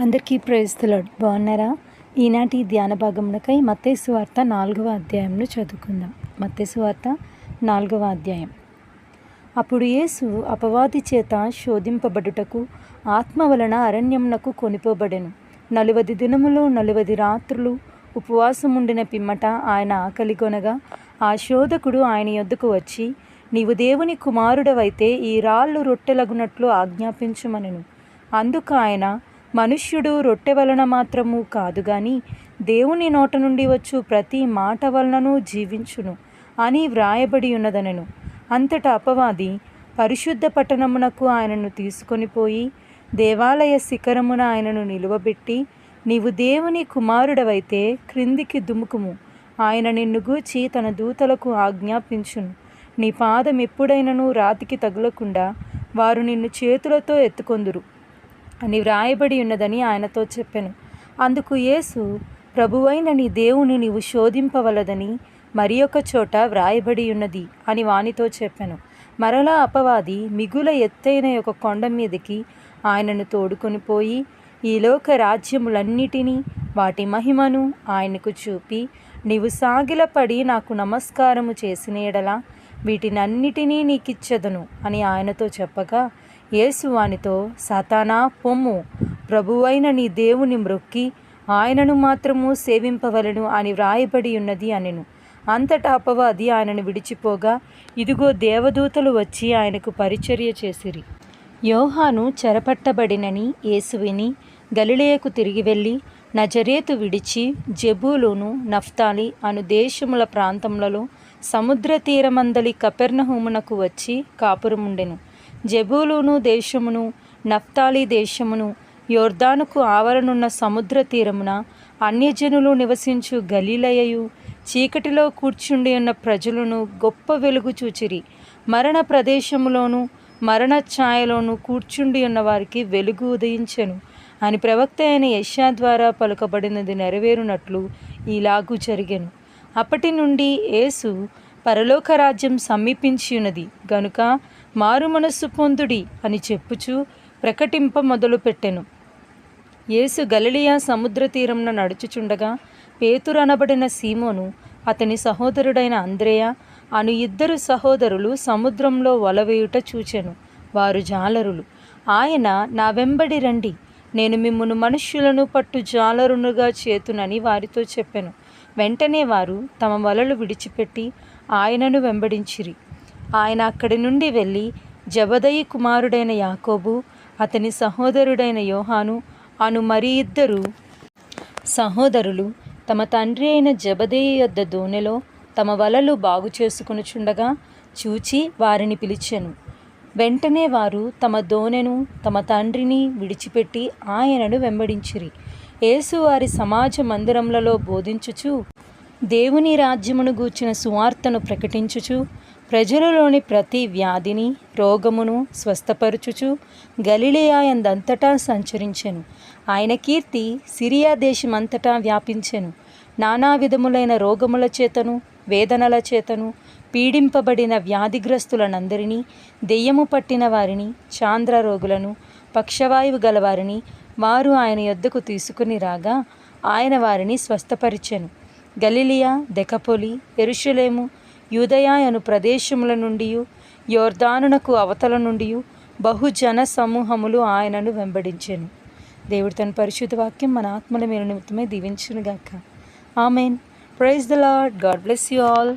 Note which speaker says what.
Speaker 1: అందరికీ praise the lord. బాగున్నారా? ఈనాటి ధ్యాన భాగమునకై మత్తయి సువార్త 4వ అధ్యాయంను చదువుకుందాం. మత్తయి సువార్త 4వ అధ్యాయం. అప్పుడు యేసు అపవాది చేత శోధింపబడుటకు ఆత్మ వలన అరణ్యమునకు కొనిపోబడెను. 40 దినములు 40 రాత్రులు ఉపవాసముండిన పిమ్మట ఆయన ఆకలిగొనగా ఆ శోధకుడు ఆయన యొద్దకు వచ్చి, నీవు దేవుని కుమారుడవైతే ఈ రాళ్ళు రొట్టెలగునట్లు ఆజ్ఞాపించుమనెను. అందుకు ఆయన, మనుష్యుడు రొట్టె వలన మాత్రము కాదు గాని దేవుని నోట నుండి వచ్చు ప్రతి మాట వలనను జీవించును అని వ్రాయబడి ఉన్నదనెను. అంతటా అపవాది పరిశుద్ధ పట్టణమునకు ఆయనను తీసుకొని పోయి దేవాలయ శిఖరమున ఆయనను నిలువబెట్టి, నీవు దేవుని కుమారుడవైతే క్రిందికి దుముకుము, ఆయన నిన్ను గూర్చి తన దూతలకు ఆజ్ఞాపించును, నీ పాదం ఎప్పుడైనను రాతికి తగులకుండా వారు నిన్ను చేతులతో ఎత్తుకొందురు అని వ్రాయబడి ఉన్నదని ఆయనతో చెప్పెను. అందుకు యేసు, ప్రభువైన నీ దేవుని నీవు శోధింపవలదని మరి ఒక చోట వ్రాయబడి ఉన్నది అని వానితో చెప్పెను. మరలా అపవాది మిగుల ఎత్తైన ఒక కొండ మీదకి ఆయనను తోడుకొని పోయి ఈ లోక రాజ్యములన్నిటినీ వాటి మహిమను ఆయనకు చూపి, నీవు సాగిలపడి నాకు నమస్కారము చేసిన ఎడల వీటినన్నిటినీ నీకిచ్చెదను అని ఆయనతో చెప్పగా, యేసు వానితో, సాతానా పొమ్ము, ప్రభువైన నీ దేవుని మ్రొక్కి ఆయనను మాత్రము సేవింపవలను అని వ్రాయబడి ఉన్నది అనెను. అంతటా అపవాది ఆయనను విడిచిపోగా, ఇదిగో దేవదూతలు వచ్చి ఆయనకు పరిచర్య చేసిరి. యోహాను చెరపట్టబడినని యేసు విని గలిలయకు తిరిగి వెళ్ళి నజరేతు విడిచి జెబూలూను నఫ్తాలి అను దేశముల ప్రాంతములలో సముద్ర తీరమందలి కపెర్నహూమునకు వచ్చి కాపురముండెను. జెబూలూను దేశమును నఫ్తాలి దేశమును యోర్దానుకు ఆవరణున్న సముద్ర తీరమున అన్యజనులు నివసించు గలిలయయు చీకటిలో కూర్చుండి ఉన్న ప్రజలను గొప్ప వెలుగు చూచిరి. మరణ ప్రదేశములోను మరణ ఛాయలోను కూర్చుండి ఉన్న వారికి వెలుగు ఉదయించెను అని ప్రవక్త అయిన యెషయా ద్వారా పలుకబడినది నెరవేరునట్లు ఇలాగూ జరిగెను. అప్పటి నుండి యేసు, పరలోక రాజ్యం సమీపించి ఉన్నది గనుక మారు మనస్సు పొందుడి అని చెప్పుచూ ప్రకటింప మొదలుపెట్టెను. యేసు గలిలయ సముద్ర తీరంన నడుచుచుండగా పేతురు అనబడిన సీమోను అతని సహోదరుడైన అంద్రెయ అను 2 సహోదరులు సముద్రంలో వలవేయుట చూచెను. వారు జాలరులు. ఆయన, నా వెంబడి రండి, నేను మిమ్మును మనుష్యులను పట్టు జాలరునుగా చేతునని వారితో చెప్పెను. వెంటనే వారు తమ వలలు విడిచిపెట్టి ఆయనను వెంబడించిరి. ఆయన అక్కడి నుండి వెళ్ళి జబదయి కుమారుడైన యాకోబు, అతని సహోదరుడైన యోహాను అను మరి 2 సహోదరులు తమ తండ్రి అయిన జబదయి యొద్ద దోణెలో తమ వలలు బాగు చేసుకొనుచుండగా చూచి వారిని పిలిచెను. వెంటనే వారు తమ దోణెను తమ తండ్రిని విడిచిపెట్టి ఆయనను వెంబడించిరి. యేసు వారి సమాజ మందిరములలో బోధించుచు దేవుని రాజ్యమును గూర్చిన సువార్తను ప్రకటించుచు ప్రజలలోని ప్రతి వ్యాధిని రోగమును స్వస్థపరచుచు గలిలయయందంతటా సంచరించెను. ఆయన కీర్తి సిరియా దేశమంతటా వ్యాపించెను. నానా విధములైన రోగముల చేతను వేదనల చేతను పీడింపబడిన వ్యాధిగ్రస్తులనందరినీ, దెయ్యము పట్టిన వారిని, చాంద్ర రోగులను, పక్షవాయువు గలవారిని వారు ఆయన యొద్దకు తీసుకుని రాగా ఆయన వారిని స్వస్థపరిచెను. గలిలియా, దెకపొలి, యెరూషలేము, యూదయ అను ప్రదేశముల నుండి యోర్దానునకు అవతల నుండి బహుజన సమూహములు ఆయనను వెంబడించెను. దేవుడు తన పరిశుద్ధ వాక్యం మన ఆత్మల మేలు నిమిత్తమై దీవించునుగాక. Amen. Praise the lord. God bless you all.